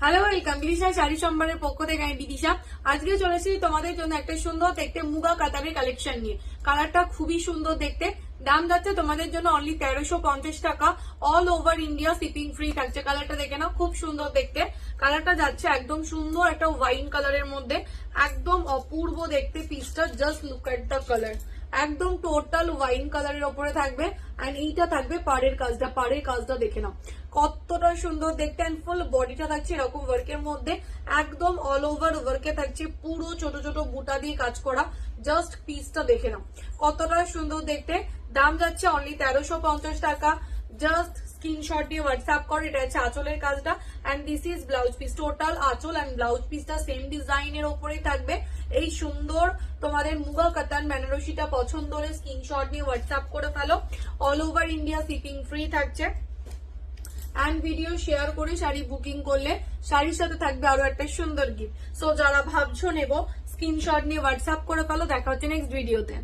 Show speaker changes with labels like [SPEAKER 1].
[SPEAKER 1] Hello welcome Bidisha sari সম্ভারের পক্ষ থেকে আমি বিদিশা। আজকে চলেছি তোমাদের জন্য একটা সুন্দর দেখতে মুগা কাতানের কালেকশন নিয়ে। কালারটা খুবই সুন্দর দেখতে। দাম যাচ্ছে তোমাদের জন্য অনলি 1350 টাকা। All over India shipping free থাকছে। কালারটা দেখে নাও, খুব সুন্দর দেখতে। কালারটা যাচ্ছে একদম সুন্দর একটা ওয়াইন কালারের মধ্যে, একদম অপূর্ব দেখতে পিসটা। Just look at the colour, একদম টোটাল ওয়াইন কালারের ওপরে থাকবে। এন্ড এইটা থাকবে পাড়ের কাজটা দেখে নাও কতটা সুন্দর দেখতে। এন্ড ফুল বডিটা থাকছে এরকম ওয়ার্কের মধ্যে, একদম অল ওভার ওয়ার্কে থাকছে, পুরো ছোট ছোট বুটা দিয়ে কাজ করা। জাস্ট পিসটা দেখে নাও কতটা সুন্দর দেখতে। দাম যাচ্ছে অনলি 1350 টাকা। জাস্ট স্ক্রিনশট দিয়ে হোয়াটসঅ্যাপ করে। এটা হচ্ছে আঁচলের কাজটা and this is blouse piece. Total আঁচল এন্ড ব্লাউজ পিসটা সেম ডিজাইনের ওপরেই থাকবে। এই সুন্দর তোমাদের মুগা কাতান বেনারসিটা পছন্দ হলে স্ক্রিনশট নিয়ে হোয়াটসঅ্যাপ করে ফেলো। All over India shipping free থাকছে। এন্ড ভিডিও শেয়ার করে শাড়ি বুকিং করলে শাড়ির সাথে থাকবে আরো একটা সুন্দর গিফট। সো যারা ভাবছো নেবো, স্ক্রিনশট নিয়ে হোয়াটসঅ্যাপ করে ফেলো। দেখা হচ্ছে নেক্সট ভিডিওতে।